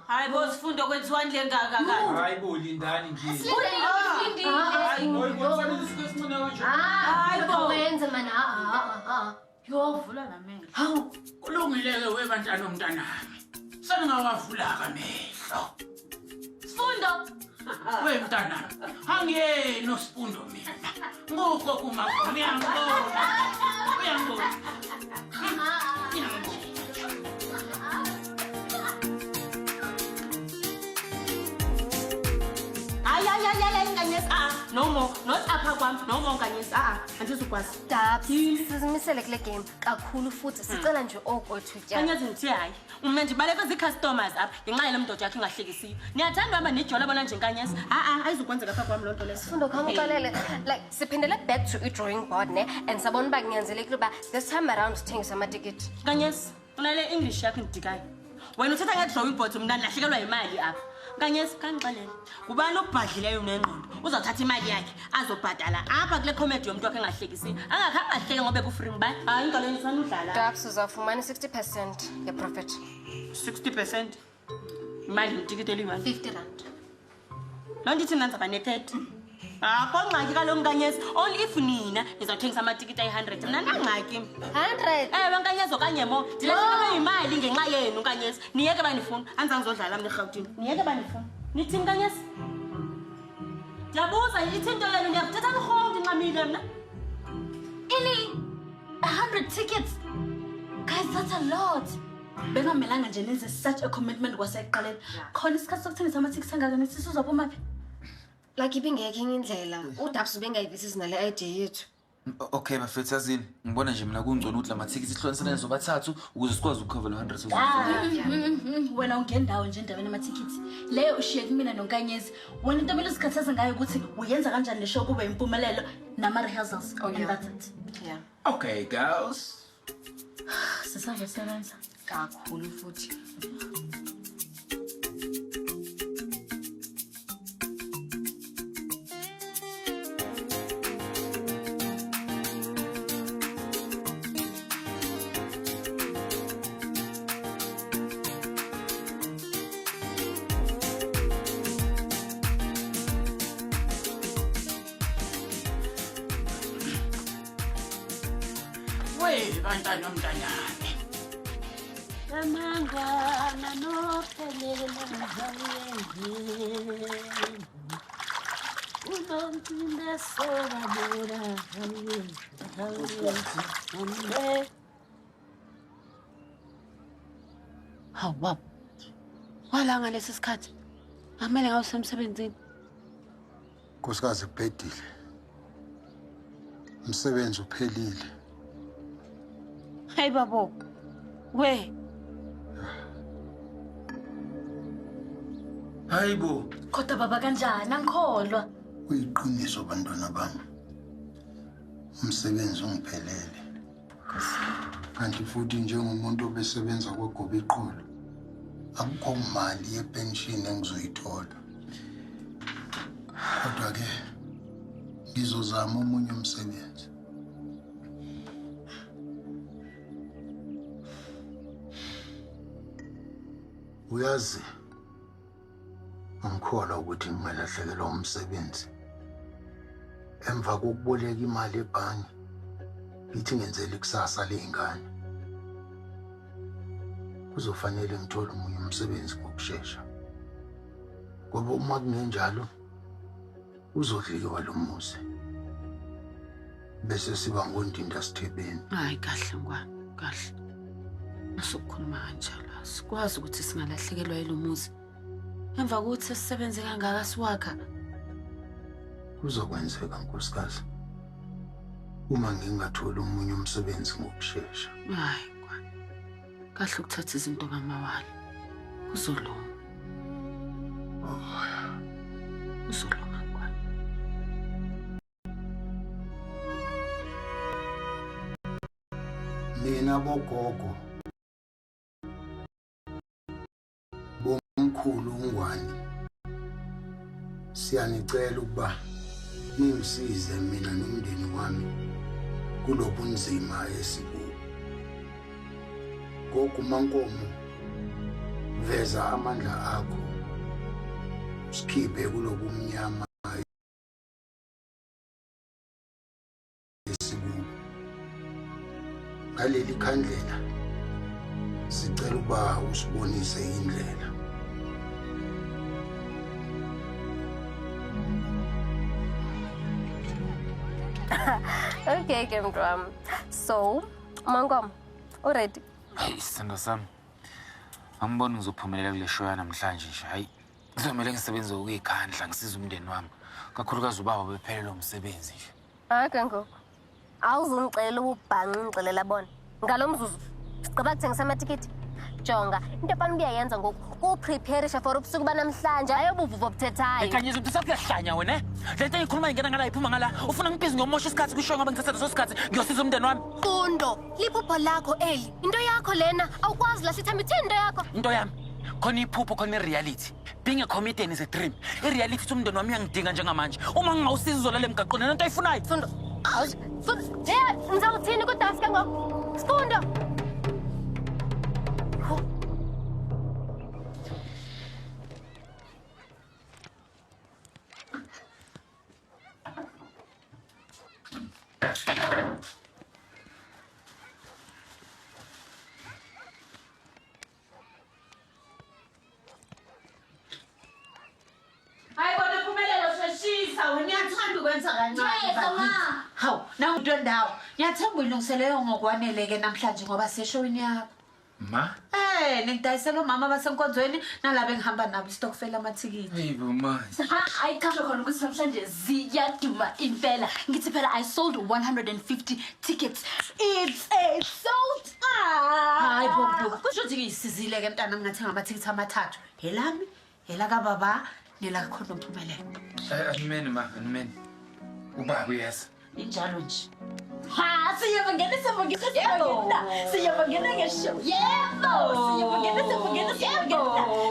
[SPEAKER 10] Hayi bo Sifundo kwenziwa nje ngaka.
[SPEAKER 6] Hayi bo lindani nje.
[SPEAKER 5] Silindile.
[SPEAKER 6] Hayi kufanele sikesifuna kanje.
[SPEAKER 5] Hayi bo khawenza mana.
[SPEAKER 10] Yovula namehlo.
[SPEAKER 7] Hawu, kulungile-ke webantwana omntanami. Seningawavula-ke amehlo.
[SPEAKER 5] Sifundo.
[SPEAKER 7] Wemntanami, angiyeni uSifundo mina. Ngukho kuMaNkomo, uyangibona. Uyangibona.
[SPEAKER 10] Ay, nganyesi. No more. Not apha kwami. No more nganyesi. Andizukwazi.
[SPEAKER 5] Dabs, sizimisele kule game kakhulu futhi sicela nje okwethu tya.
[SPEAKER 10] Anyazi ngithi hayi. Mina nje baleka izicustomers apha. Ngenxa yale mdoda yakhe engahlekisiyo. Niyathanda uhamba nijola bona nje nkanyesi. Ayizukwenzeka apha kwami lonto leso.
[SPEAKER 5] Sifundo khama uxolele. Like siphindele back to drawing board ne and sabona ba kunyanzelekile ba this time around sithengisa amatikiti.
[SPEAKER 10] Nkanyesi, unale English yakhe ngidikayo. Wena uthatha nge-drawing board mna ndilahlekelwa imali apha. Nkanyesi kanixelele. Ubani obhadlileyo unengqondo? Uzawuthatha imali yakhe azobhadala apha kule comedy yomuntu wakhe engahlekisiyo. Angakhambi ahleke ngoba ekufree ngibani? Hayi ingalo yenu isana udlala.
[SPEAKER 5] Dabs uzafumana 60% ye-profit.
[SPEAKER 10] 60%? Imali ngetikiti elimali?
[SPEAKER 5] 50 rand.
[SPEAKER 10] Loo nto ithi mna ndizaba ne-30. Akho ngxaki kaloku Nkanyezi. Only if nina nizawuthengisa amatikiti ayi-100. Mna nangxaki.
[SPEAKER 5] 100?
[SPEAKER 10] Ewe Nkanyezi okanye mo. Ndilahlekelwe yimali ngenxa yenu Nkanyezi. Niyeke banifuna. Andizangizodlala mna eRhawutini. Niyeke banifuna. Nithini Nkanyezi? Ndiyabuza ithi into yenu ndiyakuthetha lirhongo ndinxamile mna.
[SPEAKER 2] Ili 100 tickets. Guys, that's a lot. Bengamelanga nje nenze such a commitment kwasekuqaleni. Khona isikhathi sokuthengisa ama-tickets angaka nithi sizophuma phi?
[SPEAKER 5] Like ibingekho enye indlela. uDabs ubengayivisi nale idea yethu.
[SPEAKER 6] Okay bafethu yazini ngibona nje mina kungcono ukuthi lamathikithi sihlonisane zobathathu ukuze sikwazi ukukhovala 100.
[SPEAKER 2] Wena ungendawo nje endaweni yamathikithi. Leyo ushiye kumina noNkanyezi. Wena into emele usikhathaza ngayo ukuthi uyenza kanjani le show kube impumelelo nama-rehearsals. And that's it.
[SPEAKER 5] Yeah.
[SPEAKER 7] Okay, girls.
[SPEAKER 2] Sisazosebenza.
[SPEAKER 5] Kakhulu futhi.
[SPEAKER 7] Bantwana omntanyane.
[SPEAKER 2] Amangwana nophelela ngavuyeni. Unomphinde sobabona ngavuyeni. Hawu baba. Wala ngalesi sikhathi. Akumele ngawusemsebenzini.
[SPEAKER 1] Nkosikazi kubhedile. Umsebenzi uphelile.
[SPEAKER 2] Hey babo. We.
[SPEAKER 1] Hayibo.
[SPEAKER 2] Kodwa baba kanjani angikholwa.
[SPEAKER 1] Kuyiqiniso bantwana bami. Umsebenzi ungiphelele. Kanti futhi njengomuntu obesebenza kweGoba iqolo. Akukho imali yepension engizoyithola. Kodwa ke ngizozama omunye umsebenzi. Uyazi angikholwa ukuthi ngimelahlekelwa umsebenzi. Emva kokuboleka imali ebhanki ngithi ngenzele ikusasa lezingane. Kuzofanele ngithole omunye umsebenzi ngokusheshsha. Ngoba uma kungenjalo uzodliwa lo muzi. Bese siba ngondinda sithebeni.
[SPEAKER 2] Hayi kahle ngwane, kahle. Masukukhuluma kanjalo. Sikwazi ukuthi singalahlekelwa yilo muzi. Emva kokuthi sisebenze kangaka siwakha.
[SPEAKER 1] Kuzokwenzeka nkosikazi. Uma ngingatholi omunye umsebenzi ngokusheshsha.
[SPEAKER 2] Hayi ngwane. Kahle ukuthatha izinto ngamawala. Kuzolunga. Kuzolunga ngwane.
[SPEAKER 1] Mina bogogo. Bomkhulu uNgwane. Siyanicela ukuba ningisize mina nomndeni wami kulobunzima esikubo. Gogo Mankomo, veza amandla akho. Sikhiphe kulobumnyama esikubo. Ngaleli khandlela sicela ukuba usibonise indlela.
[SPEAKER 5] Okay, mntu wami. So, Mankomo, already.
[SPEAKER 6] Hayi sithando sami. Angiboni ngizophumelela kule show namhlanje nje. Hayi. Kuzomela ngisebenze ukuyikhandla ngisiza umndeni wami. Kakhulukazi ubaba bephelelwe umsebenzi nje.
[SPEAKER 5] Okay ngoku. Awuzungicela ubhanqa ngixelela bona. Ngalo mzuzu sicaba kuthengisa amatikiti. Jonga, into efana uyayenza ngoku kuprepareisha for ubusuku banamhlanje ayobuvuvo obuthethayo.
[SPEAKER 7] Ekanyezi uthi sakuyahlanya wena. Le nto engikhuluma ingena ngala iphuma ngala. Ufuna ngibhizi ngiyomosha isikhathi kusho ngoba ngithatha leso sikhathi ngiyosiza umndeni wami.
[SPEAKER 5] Fundo, liphupho lakho eli. Into yakho lena awukwazi la sithamba ithini into yakho?
[SPEAKER 7] Into yami. Khona iphupho khona ireality. Being a comedian is a dream. Ireality uthi umndeni wami uyangidinga njengamanje. Uma ngingawusiza izolala emgaqweni lento ayifunayo.
[SPEAKER 5] Fundo. Fundo. Ngizawuthini kuDabs ke ngoku? Fundo.
[SPEAKER 2] ndawo. Ngiyathemba uyilungiselele ngokwanele-ke namhlanje ngoba seshowini yakho.
[SPEAKER 6] Ma?
[SPEAKER 2] Ngidayisela umama basenkonzweni nalaba engihamba nabo istokfela amathikithi.
[SPEAKER 6] Hey, ma.
[SPEAKER 3] Hayi kasho khona ukuthi namhlanje ziyaduma impela. Ngithi phela I sold 150 tickets. It's a sold
[SPEAKER 2] Hayi bobo. Kusho ukuthi ngiyisizile-ke mntana ngingathenga amathikithi amathathu. Elami, elakababa, nelakho Mpumelelo.
[SPEAKER 6] Amen, ma, amen. Ubaba uyeza.
[SPEAKER 2] Injalo nje.
[SPEAKER 3] Ha, siyabangena ngeshow. Yebo.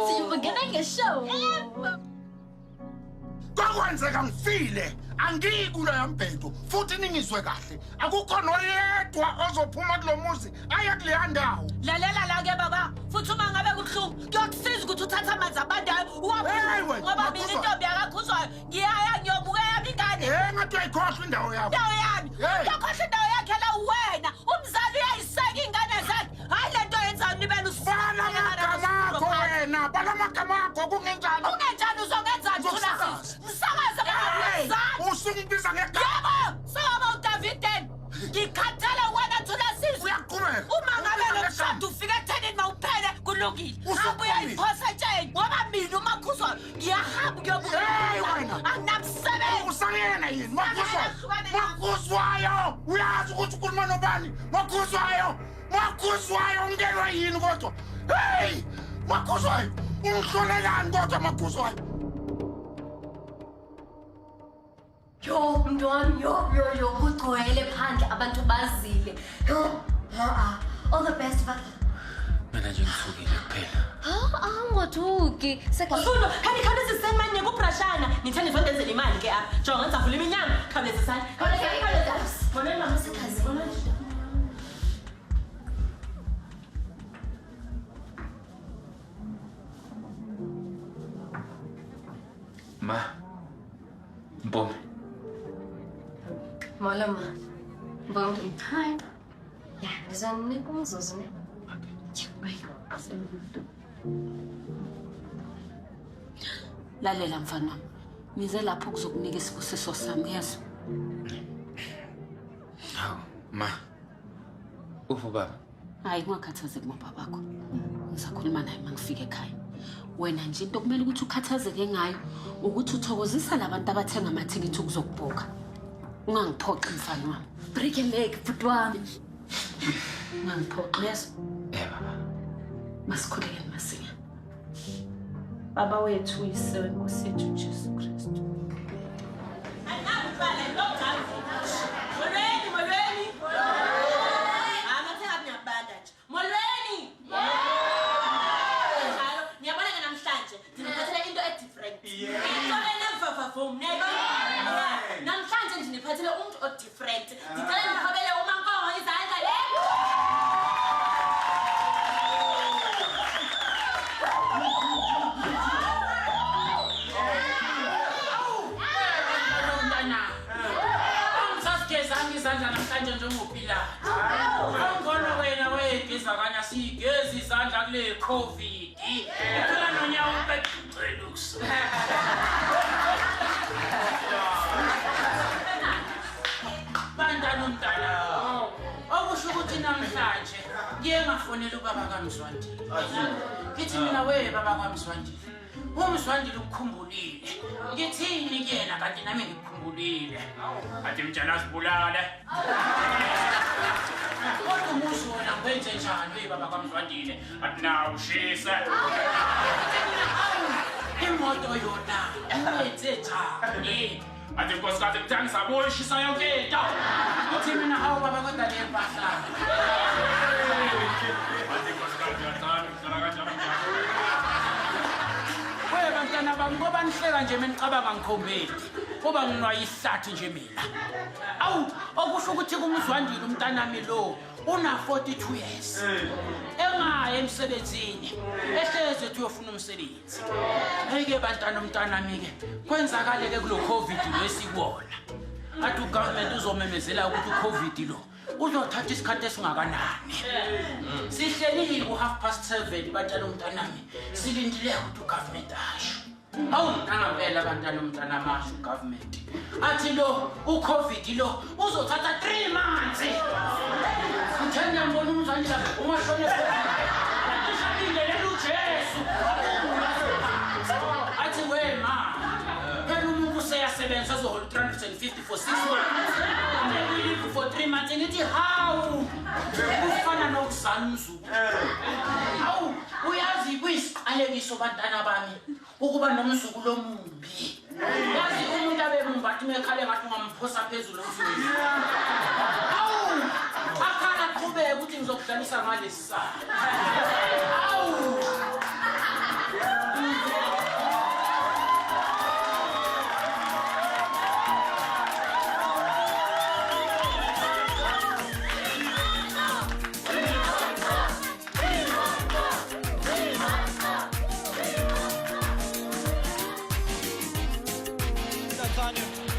[SPEAKER 3] Siyabangena ngeshow.
[SPEAKER 1] Kwakwenzeka ngifile angikulo yambhedo futhi ningizwe kahle akukho noyedwa ozophuma kulomuzi aya kuleya ndawo.
[SPEAKER 10] Lalela la-ke baba futhi uma ngabe kubuhlungu kuyokusiza ukuthi uthathe amanzi abandayo ngoba mina intombi yakakhuzwayo ngiyaya ngiyobukela yami ingane.
[SPEAKER 1] Ngathi uyayikhohlwa indawo yakho.
[SPEAKER 10] Indawo yami uyakhohlwa indawo yakhe la wena umzali uyayiseka iy'ngane zakhe hhayi le nto yenzayo nibele
[SPEAKER 1] Bala amagama akho wena, bala amagama akho kungenjani?
[SPEAKER 10] Kungenjani uzongenzani msakaze
[SPEAKER 1] usungibiza ngegama.
[SPEAKER 10] yebo sokaba uDaviden ngikhathele wena Thulasizwe.
[SPEAKER 1] Uyaqhubeka.
[SPEAKER 10] Uma ngabe lo mshado ufika ekuthenini mawuphele kulungile abuye ayiphosa etsheni ngoba mina uMakhuzwayo ngiyahamba
[SPEAKER 1] wena.
[SPEAKER 10] anginamsebenzi.
[SPEAKER 1] Usangena yini? Makhuzwayo uyazi ukuthi ukhuluma nobani? Makhuzwayo ungenwa yini kodwa? Hey! Makhuzwayo ungihlolelani kodwa Makhuzwayo?
[SPEAKER 5] Yo mntwami yo kugcwele phandle abantu bazile. Yo all the best but
[SPEAKER 7] Mina nje ngithukile kuphela.
[SPEAKER 5] Angothuki
[SPEAKER 10] Suno, khawulezi sisemanye kubrashana. Ngithanda nje ndenzele imali ke apha. Jonga ngiza vula iminyango. Khawulezi sani. Khawulezi. Bona mama sikhazi bona nje.
[SPEAKER 6] Ma. Mpumi.
[SPEAKER 5] Moloma. Mbongi. Hi. Ya, ngizaninika umzuzu ne.
[SPEAKER 2] Lalela mfana wami. Ngize lapho kuzokunika isibusiso sami yazo.
[SPEAKER 6] Hawu, ma. Uphi baba?
[SPEAKER 2] Hayi ungakhathazeki ngobabakho. Ngizakhuluma naye mangifike ekhaya. Wena nje into kumele ukuthi ukhathazeke ngayo ukuthi uthokozisa labantu abathenga amathikithi ukuzokubhoka. Ungangiphoqi mfana wami.
[SPEAKER 3] Break a leg, bhuti wami.
[SPEAKER 2] Ungangiphoqi yazo.
[SPEAKER 6] Baba.
[SPEAKER 2] Masikhulekeni masinya. Baba wethu uyise weNkosi yethu Jesu Kristu.
[SPEAKER 10] Namhlanje nje niphathele umuntu o-different. Ngicela ngiphakele uMankongo izandla le.
[SPEAKER 7] Angisazigezanga izandla namhlanje njengophilayo. Ngibona wena wegeza kanya sigeza izandla kule COVID. Phela nonyawo ubecela ukusa. Bandana umdala. Okusho ukuthi namhlanje ngiye ngafonela ubaba kaMzwandile. Ngithi mina we baba kaMzwandile. UMzwandile ukukhumbulile. Ngithini kuyena kanti nami ngikukhumbulile. Athi mtshana sibulale. Kodwa umuzi wona ngwenze njani we baba kaMzwandile? Athi nawu ushise. Imoto yona wenze njani? Athi nkosikazi ngithanda sabuya ishisa yonke into. Uthi mina hawu baba kodwa le mpahla. Athi nkosikazi yathanda ukuhlala kanjalo. Wewe bantwana bami ngoba nihleka nje menicabanga ngikhombeni. Kuba nginwa ihlathi nje mina. Awu okusho ukuthi kuMzwandile umntanami lo una 42 years. Engaya emsebenzini. Ehleze ethi uyofuna umsebenzi. Hayike bantwana umntanami ke kwenzakale ke kulo COVID lo esikubona. Athi ugovernment uzomemezela ukuthi uCovid lo uzothatha isikhathi esingakanani. Sihlelile ku 7:30 batshela umntanami silindile ukuthi ugovernment asho. Hawu angavela abantwana umntana amasha ugovernment. Athi lo uCovid lo uzothatha 3 months. Ngithanda ngibona umzali la umashone. Ashadile uJesu. Athi wema. Phela umuntu useyasebenza zohola 350 for 6 months. Maybe for 3 months ngithi hawu. Ufana nokusanzu. Hawu uyazi kuyisiqalekiso bantwana bami ukuba nomzukulu omumbi. Yazi umuntu abemumba athi mekhale ngathi ungamphosa phezulu umfundisi. Hawu akhala qhubeka ukuthi ngizokudlalisa ngalesi sala. Hawu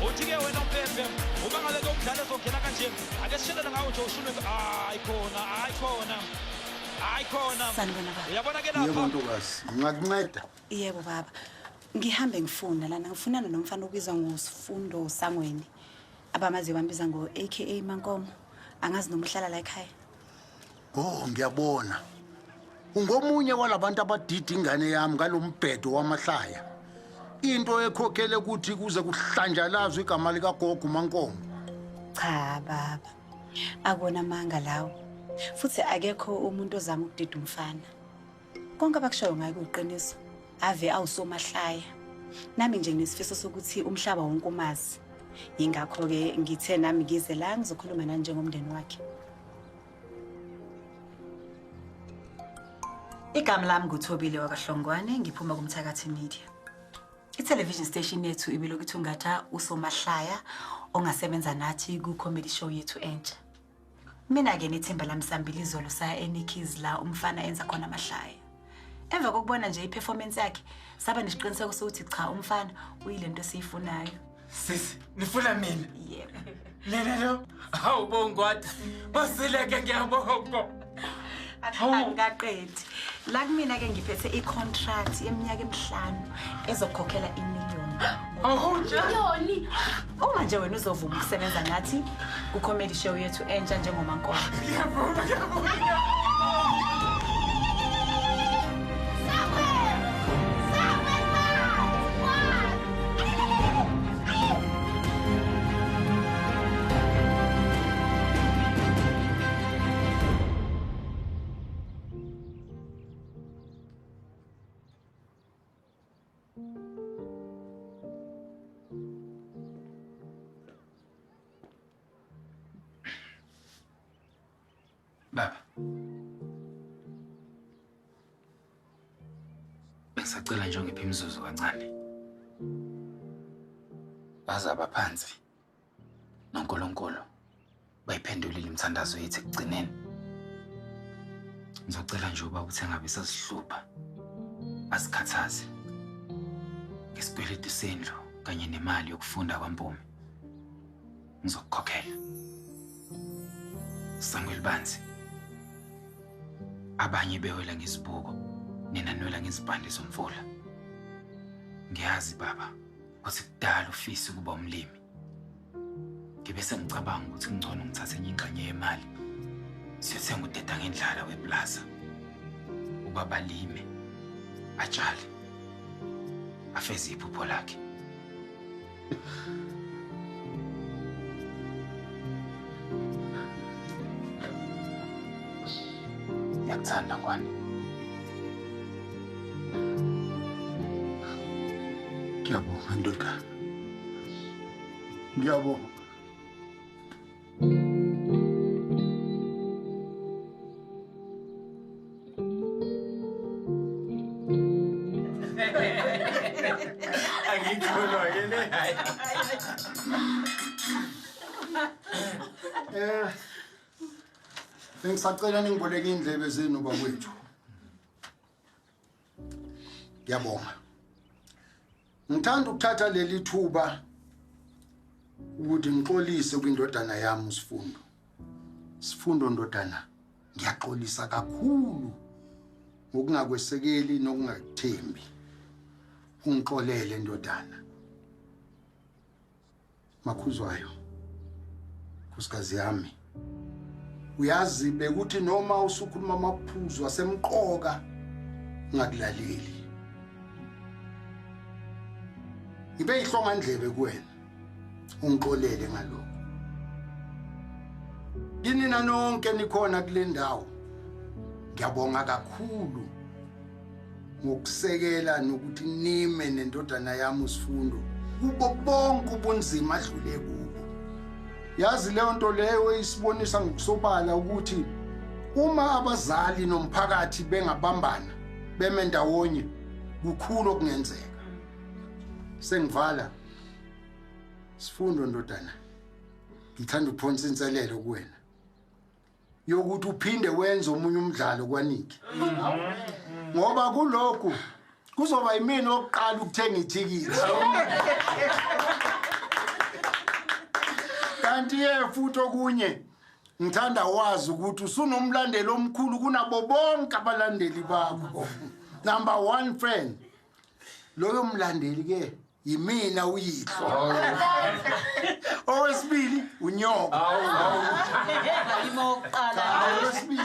[SPEAKER 11] uthi-ke wena mpempe uma ngale kokudlala ezongena kanje ake sishelele ngawo nje ushune hayi khona
[SPEAKER 12] Sanibona baba.
[SPEAKER 11] uyabona ke
[SPEAKER 1] Yebo
[SPEAKER 11] lapha
[SPEAKER 1] ntokazi, ngingakunceda.
[SPEAKER 12] Yebo baba. Ngihambe ngifuna lana ngifunana nomfana obizwa ngoSifundo Sangweni. Abamazi bambiza ngo AKA Mankomo. Angazi noma uhlala la ekhaya.
[SPEAKER 1] Oh, ngiyabona. Ungomunye walabantu abadida ingane yami ngalombhedo wamahlaya. Into ekhokhele ukuthi kuze kuhlanjalazwe igama lika Gogo Mankomo.
[SPEAKER 12] Cha baba. Akona manga lawo. Futhi akekho umuntu ozama ukudida umfana. Konke abakushayo ngayo kuyiqiniso. Ave awusomahlaya. Nami nje nesifiso sokuthi umhlaba wonke umazi. Ingakho ke ngithe nami ngize la ngizokhuluma nani njengomndeni wakhe. Igama lami nguThobile wakaHlongwane ngiphuma kuMthakathi Media. I-television station yethu ibiloku Thungatha usomahlaya ongasebenza nathi ku-comedy show yethu entsha. Mina ke nethemba lami sambili izolo saya eNikki's la umfana enza khona amahlaya. Emva kokubona nje i-performance yakhe saba nesiqiniseko sokuthi cha umfana uyilento esiyifunayo.
[SPEAKER 6] Sisi, nifuna mina?
[SPEAKER 12] Yebo.
[SPEAKER 6] Lelo. Hawu bongwadi. Basileke ngiyabonga.
[SPEAKER 12] Angaqedi. La kumina ke ngiphethe i-contract yeminyaka 5 ezokhokhela imiliyoni. Yoni. Uma nje wena uzovuma ukusebenza nathi ku-comedy show yethu entsha njengoMankomo.
[SPEAKER 6] Ngiyabonga. Baba. Bengisacela nje ungiphe imizuzu kancane. Bazaba phansi. noNkulunkulu bayiphendulile imithandazo yethu ekugcineni. Ngizocela nje uba ukuthi engabe sasihlupha. Asikhathaze. Ngesikweletu sendlu kanye nemali yokufunda kwaMpumi. Ngizokukhokhela. Sangwelibanzi. Abanye bewela ngesibuko, nina nwela ngezibhande zomfula. Ngiyazi baba, ukuthi kudala ufisa ukuba umlimi. Ngibe sengicabanga ukuthi ngcono ngithathe enye ingxenye yemali. Siyothenga udeda ngendlala weplaza. Ubaba lime, atshale, afeze iphupho lakhe. Ngiyakuthanda kwani.
[SPEAKER 1] Ngiyabonga ndoda. Ngiyabonga.
[SPEAKER 6] Angikholwa yini hayi.
[SPEAKER 1] Bengisacela ningiboleke indlebe zenu bakwethu. Ngiyabonga. Ngithanda ukuthatha leli thuba ukuthi ngixolise kwindodana yami uSifundo. Sifundo ndodana, ngiyaxolisa kakhulu ngokungakwesekeli nokungathembi. ungixolele ndodana. Makhuzwayo. Kusikazi yami. Uyazi bekuthi noma usukhuluma amaphuzu asemqoka ngakulaleli. Ibe ihlonga ndlebe kuwena. Ungixolele ngalokho. Kini nanonke nikhona kule ndawo. Ngiyabonga kakhulu ngokusekela nokuthi nime nendodana yami uSifundo kubo bonke ubunzima adlule kubo. Yazi leyo nto leyo isibonisa ngokusobala ukuthi uma abazali nomphakathi bengabambana beme ndawonye kukhulu okungenzeka. Sengivala Sifundo ndodana. Ngithanda ukuphonsa inselelo kuwena. Yokuthi uphinde wenze omunye umdlalo kwaNiki. Ngoba kuloko kuzoba yimini oqala ukuthenga ithikiti. Kanti futhi okunye ngithanda wazi ukuthi usunomlandeli omkhulu kunabo bonke abalandeli bakho. Number 1 friend. Loyo mlandeli ke yimina uyihlo. Owesibili unyoka.
[SPEAKER 10] Imo qala.
[SPEAKER 1] Owesibili